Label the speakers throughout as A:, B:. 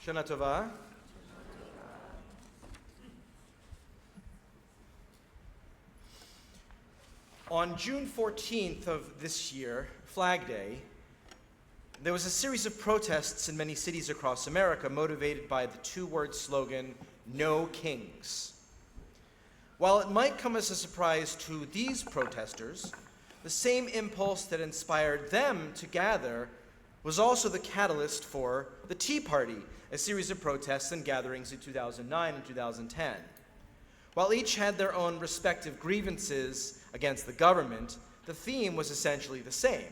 A: Shana Tova. On June 14th of this year, Flag Day, there was a series of protests in many cities across America motivated by the two-word slogan, "No Kings." While it might come as a surprise to these protesters, the same impulse that inspired them to gather was also the catalyst for the Tea Party, a series of protests and gatherings in 2009 and 2010. While each had their own respective grievances against the government, the theme was essentially the same.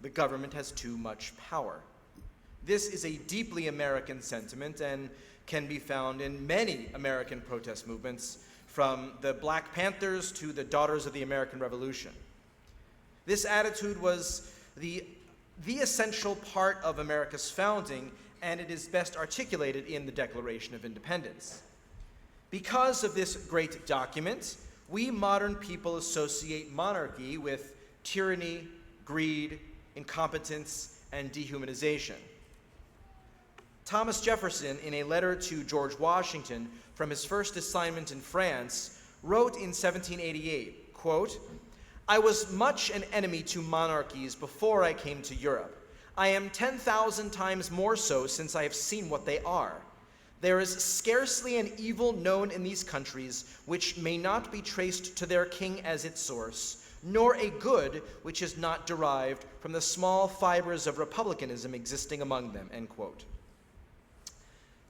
A: The government has too much power. This is a deeply American sentiment and can be found in many American protest movements, from the Black Panthers to the Daughters of the American Revolution. This attitude was the essential part of America's founding, and it is best articulated in the Declaration of Independence. Because of this great document, we modern people associate monarchy with tyranny, greed, incompetence, and dehumanization. Thomas Jefferson, in a letter to George Washington from his first assignment in France, wrote in 1788, quote, "I was much an enemy to monarchies before I came to Europe. I am 10,000 times more so since I have seen what they are. There is scarcely an evil known in these countries which may not be traced to their king as its source, nor a good which is not derived from the small fibers of republicanism existing among them," end quote.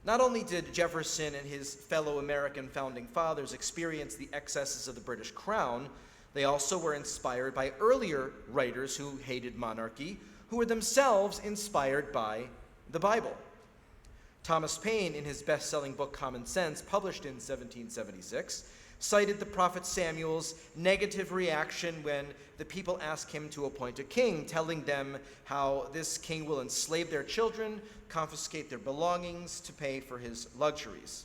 A: Not only did Jefferson and his fellow American founding fathers experience the excesses of the British crown, they also were inspired by earlier writers who hated monarchy, who were themselves inspired by the Bible. Thomas Paine, in his best-selling book Common Sense, published in 1776, cited the prophet Samuel's negative reaction when the people asked him to appoint a king, telling them how this king will enslave their children, confiscate their belongings to pay for his luxuries.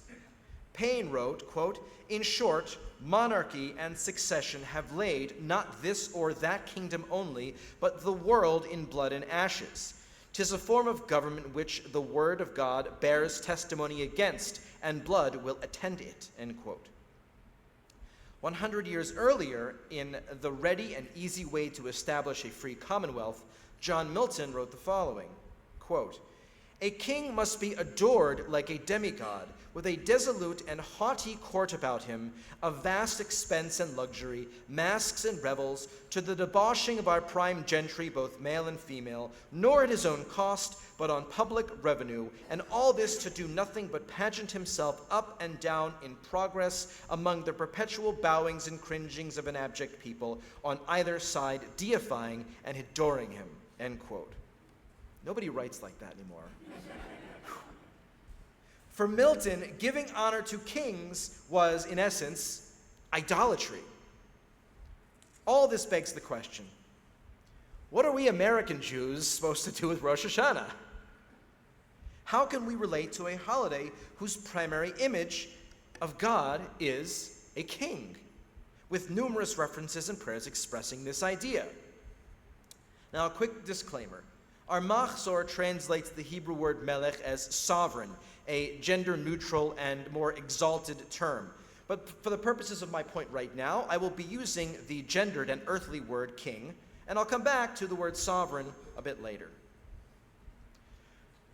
A: Paine wrote, quote, "In short, monarchy and succession have laid not this or that kingdom only, but the world in blood and ashes. 'Tis a form of government which the word of God bears testimony against, and blood will attend it," end quote. 100 years earlier, in The Ready and Easy Way to Establish a Free Commonwealth, John Milton wrote the following, quote, "A king must be adored like a demigod, with a dissolute and haughty court about him, of vast expense and luxury, masks and revels, to the debauching of our prime gentry, both male and female, nor at his own cost, but on public revenue, and all this to do nothing but pageant himself up and down in progress among the perpetual bowings and cringings of an abject people, on either side deifying and adoring him," end quote. Nobody writes like that anymore. For Milton, giving honor to kings was, in essence, idolatry. All this begs the question, what are we American Jews supposed to do with Rosh Hashanah? How can we relate to a holiday whose primary image of God is a king, with numerous references and prayers expressing this idea? Now, a quick disclaimer. Our Machzor translates the Hebrew word melech as sovereign, a gender-neutral and more exalted term. But for the purposes of my point right now, I will be using the gendered and earthly word king, and I'll come back to the word sovereign a bit later.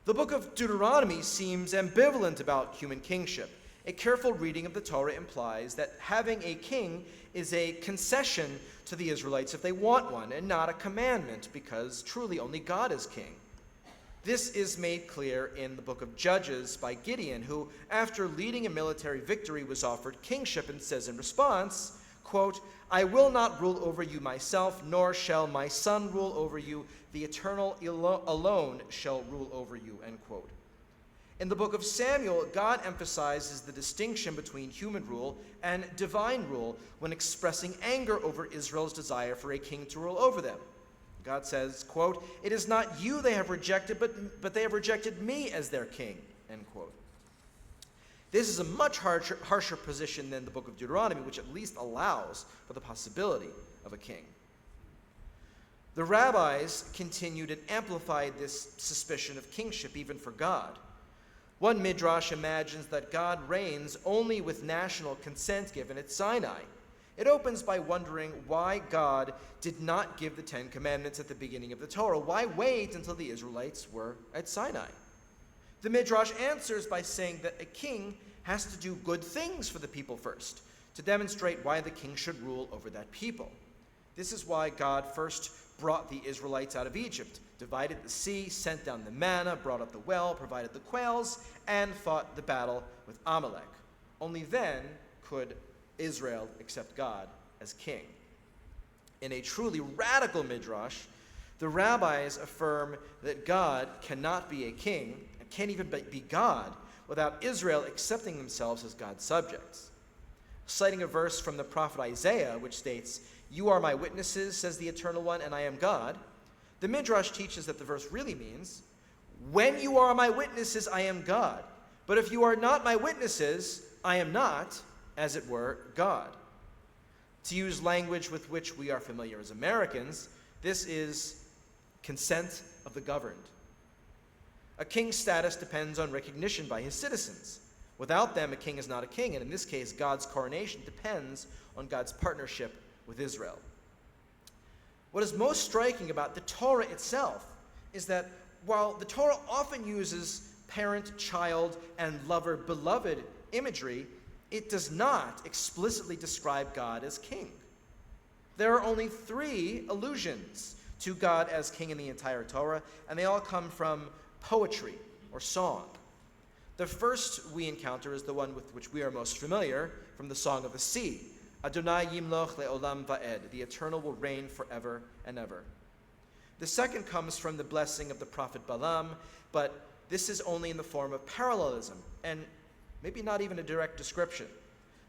A: The book of Deuteronomy seems ambivalent about human kingship. A careful reading of the Torah implies that having a king is a concession to the Israelites if they want one, and not a commandment, because truly only God is king. This is made clear in the book of Judges by Gideon, who, after leading a military victory, was offered kingship and says in response, quote, "I will not rule over you myself, nor shall my son rule over you. The Eternal alone shall rule over you," end quote. In the book of Samuel, God emphasizes the distinction between human rule and divine rule when expressing anger over Israel's desire for a king to rule over them. God says, quote, "It is not you they have rejected, but they have rejected me as their king," end quote. This is a much harsher position than the book of Deuteronomy, which at least allows for the possibility of a king. The rabbis continued and amplified this suspicion of kingship even for God. One midrash imagines that God reigns only with national consent given at Sinai. It opens by wondering why God did not give the Ten Commandments at the beginning of the Torah. Why wait until the Israelites were at Sinai? The midrash answers by saying that a king has to do good things for the people first, to demonstrate why the king should rule over that people. This is why God first brought the Israelites out of Egypt, divided the sea, sent down the manna, brought up the well, provided the quails, and fought the battle with Amalek. Only then could Israel accept God as king. In a truly radical midrash, the rabbis affirm that God cannot be a king, and can't even be God, without Israel accepting themselves as God's subjects. Citing a verse from the prophet Isaiah, which states, "You are my witnesses, says the Eternal One, and I am God," the midrash teaches that the verse really means, when you are my witnesses, I am God. But if you are not my witnesses, I am not, as it were, God. To use language with which we are familiar as Americans, this is consent of the governed. A king's status depends on recognition by his citizens. Without them, a king is not a king, and in this case, God's coronation depends on God's partnership with Israel. What is most striking about the Torah itself is that while the Torah often uses parent, child, and lover, beloved imagery, it does not explicitly describe God as king. There are only 3 allusions to God as king in the entire Torah, and they all come from poetry or song. The first we encounter is the one with which we are most familiar, from the Song of the Sea. Adonai yimloch le'olam va'ed. The Eternal will reign forever and ever. The second comes from the blessing of the prophet Balaam, but this is only in the form of parallelism, and maybe not even a direct description.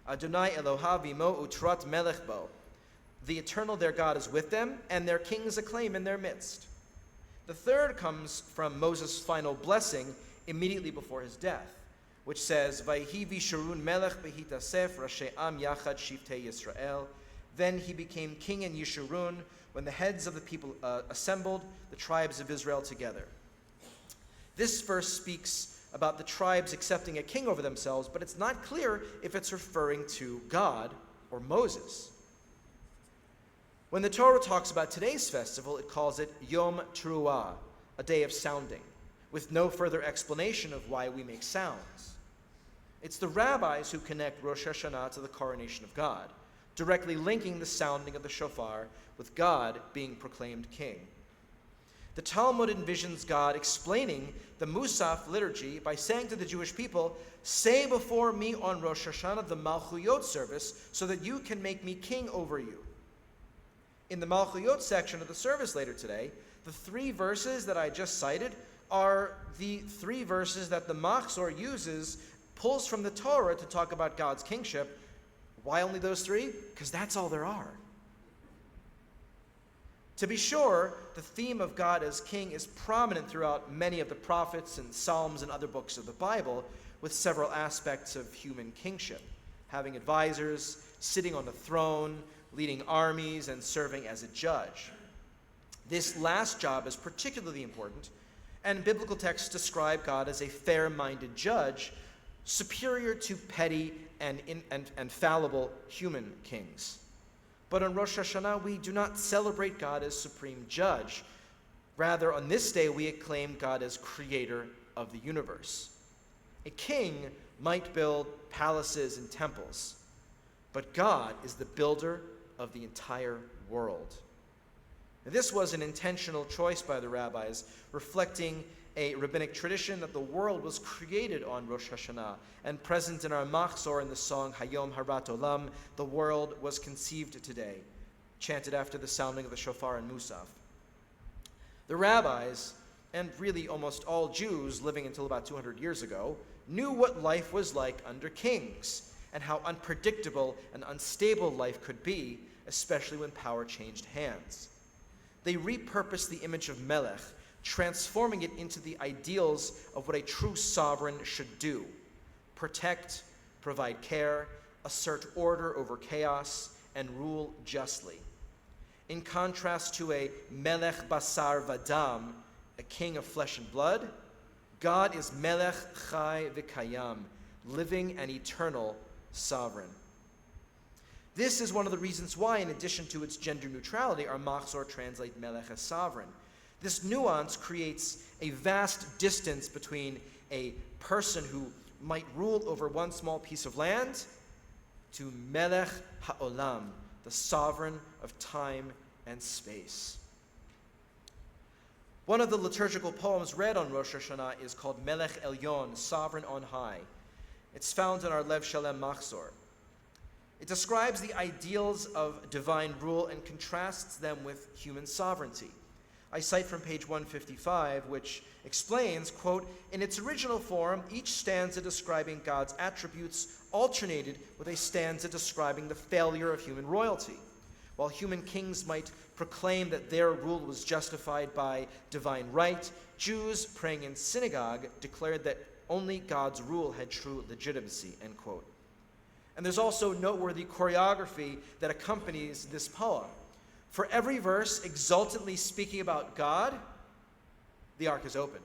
A: Adonai Eloha v'imo utrat melech bo. The Eternal, their God, is with them, and their kings acclaim in their midst. The third comes from Moses' final blessing immediately before his death, which says, Vayhi visharun melech behitasef rashi am yachad shiftei Yisrael. Then he became king in Yeshurun, when the heads of the people assembled, the tribes of Israel together. This verse speaks about the tribes accepting a king over themselves, but it's not clear if it's referring to God or Moses. When the Torah talks about today's festival, it calls it Yom Teruah, a day of sounding, with no further explanation of why we make sounds. It's the rabbis who connect Rosh Hashanah to the coronation of God, directly linking the sounding of the shofar with God being proclaimed king. The Talmud envisions God explaining the Musaf liturgy by saying to the Jewish people, say before me on Rosh Hashanah the Malchuyot service so that you can make me king over you. In the Malchuyot section of the service later today, the 3 verses that I just cited are the 3 verses that the Machzor pulls from the Torah to talk about God's kingship. Why only those 3? Because that's all there are. To be sure, the theme of God as king is prominent throughout many of the prophets and Psalms and other books of the Bible, with several aspects of human kingship: having advisors, sitting on the throne, leading armies, and serving as a judge. This last job is particularly important, and biblical texts describe God as a fair-minded judge, superior to petty and fallible human kings. But on Rosh Hashanah, we do not celebrate God as supreme judge. Rather, on this day, we acclaim God as creator of the universe. A king might build palaces and temples, but God is the builder of the entire world. This was an intentional choice by the rabbis, reflecting a rabbinic tradition that the world was created on Rosh Hashanah, and present in our Machzor in the song Hayom Harat Olam, the world was conceived today, chanted after the sounding of the shofar and Musaf. The rabbis, and really almost all Jews living until about 200 years ago, knew what life was like under kings, and how unpredictable and unstable life could be, especially when power changed hands. They repurposed the image of Melech, transforming it into the ideals of what a true sovereign should do: protect, provide care, assert order over chaos, and rule justly. In contrast to a Melech Basar Vadam, a king of flesh and blood, God is Melech Chai V'Kayam, living and eternal sovereign. This is one of the reasons why, in addition to its gender neutrality, our Machzor translate Melech as sovereign. This nuance creates a vast distance between a person who might rule over one small piece of land to Melech HaOlam, the sovereign of time and space. One of the liturgical poems read on Rosh Hashanah is called Melech Elyon, Sovereign on High. It's found in our Lev Shalem Machzor. It describes the ideals of divine rule and contrasts them with human sovereignty. I cite from page 155, which explains, quote, in its original form, each stanza describing God's attributes alternated with a stanza describing the failure of human royalty. While human kings might proclaim that their rule was justified by divine right, Jews praying in synagogue declared that only God's rule had true legitimacy, end quote. And there's also noteworthy choreography that accompanies this poem. For every verse exultantly speaking about God, the ark is opened.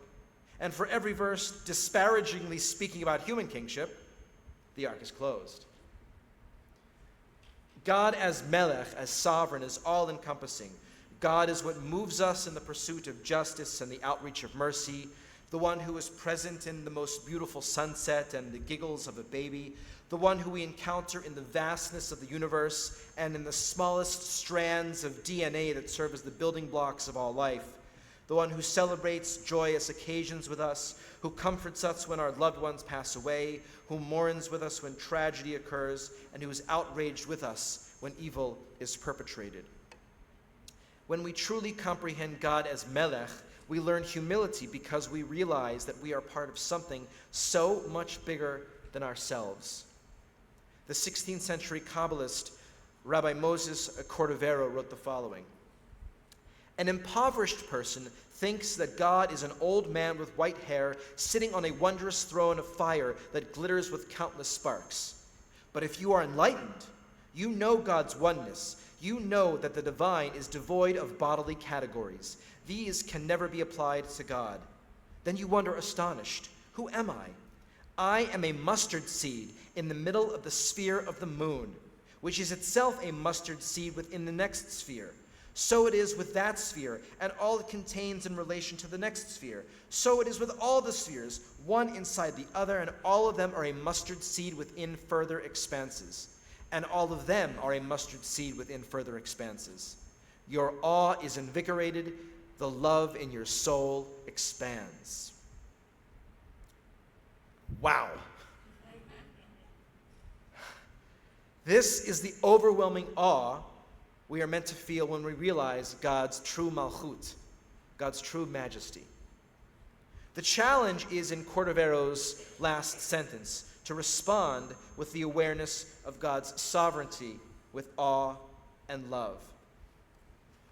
A: And for every verse disparagingly speaking about human kingship, the ark is closed. God as Melech, as sovereign, is all-encompassing. God is what moves us in the pursuit of justice and the outreach of mercy, the one who is present in the most beautiful sunset and the giggles of a baby, the one who we encounter in the vastness of the universe and in the smallest strands of DNA that serve as the building blocks of all life, the one who celebrates joyous occasions with us, who comforts us when our loved ones pass away, who mourns with us when tragedy occurs, and who is outraged with us when evil is perpetrated. When we truly comprehend God as Melech, we learn humility because we realize that we are part of something so much bigger than ourselves. The 16th century Kabbalist Rabbi Moses Cordovero wrote the following: an impoverished person thinks that God is an old man with white hair sitting on a wondrous throne of fire that glitters with countless sparks. But if you are enlightened, you know God's oneness. You know that the divine is devoid of bodily categories. These can never be applied to God. Then you wonder astonished, who am I? I am a mustard seed in the middle of the sphere of the moon, which is itself a mustard seed within the next sphere. So it is with that sphere and all it contains in relation to the next sphere. So it is with all the spheres, one inside the other, and all of them are a mustard seed within further expanses. And all of them are a mustard seed within further expanses. Your awe is invigorated, the love in your soul expands. Wow. This is the overwhelming awe we are meant to feel when we realize God's true malchut, God's true majesty. The challenge is in Cordovero's last sentence, to respond with the awareness of God's sovereignty with awe and love.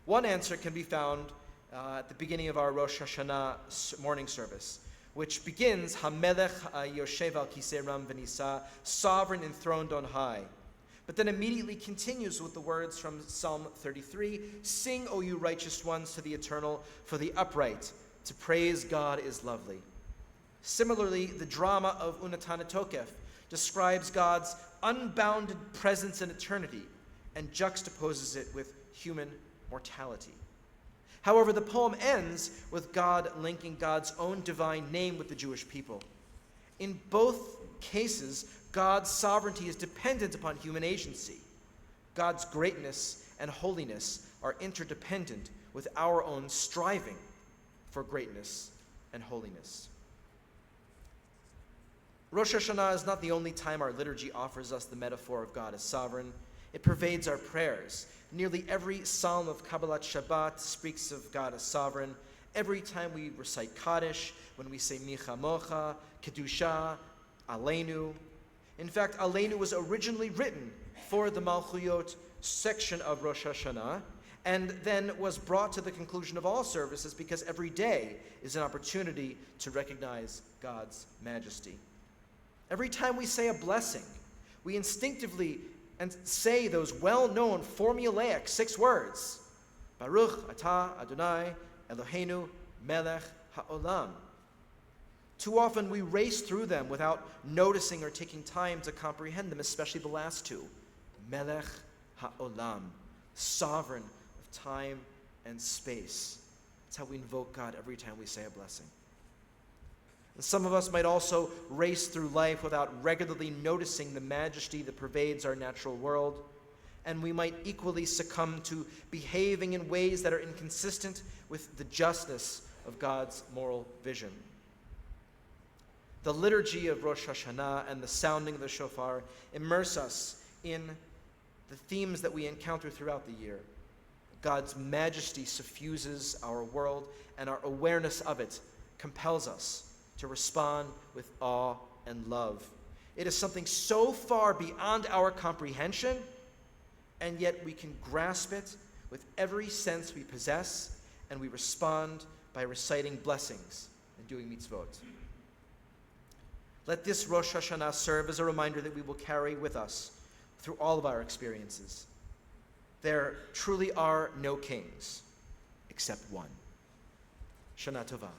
A: One answer can be found at the beginning of our Rosh Hashanah morning service, which begins, HaMelech Yoshev al Kisei Ram V'Nisa, sovereign enthroned on high. But then immediately continues with the words from Psalm 33, sing, O you righteous ones, to the eternal, for the upright, to praise God is lovely. Similarly, the drama of Unatana Tokef describes God's unbounded presence in eternity and juxtaposes it with human mortality. However, the poem ends with God linking God's own divine name with the Jewish people. In both cases, God's sovereignty is dependent upon human agency. God's greatness and holiness are interdependent with our own striving for greatness and holiness. Rosh Hashanah is not the only time our liturgy offers us the metaphor of God as sovereign. It pervades our prayers. Nearly every psalm of Kabbalat Shabbat speaks of God as sovereign. Every time we recite Kaddish, when we say Micha Mocha, Kedusha, Aleinu. In fact, Aleinu was originally written for the Malchuyot section of Rosh Hashanah, and then was brought to the conclusion of all services because every day is an opportunity to recognize God's majesty. Every time we say a blessing, we instinctively say those well-known formulaic 6 words, Baruch Atah Adonai Eloheinu Melech HaOlam. Too often we race through them without noticing or taking time to comprehend them, especially the last two. Melech HaOlam, sovereign of time and space. That's how we invoke God every time we say a blessing. And some of us might also race through life without regularly noticing the majesty that pervades our natural world, and we might equally succumb to behaving in ways that are inconsistent with the justness of God's moral vision. The liturgy of Rosh Hashanah and the sounding of the shofar immerse us in the themes that we encounter throughout the year. God's majesty suffuses our world, and our awareness of it compels us to respond with awe and love. It is something so far beyond our comprehension, and yet we can grasp it with every sense we possess, and we respond by reciting blessings and doing mitzvot. Let this Rosh Hashanah serve as a reminder that we will carry with us through all of our experiences. There truly are no kings except one. Shana Tova.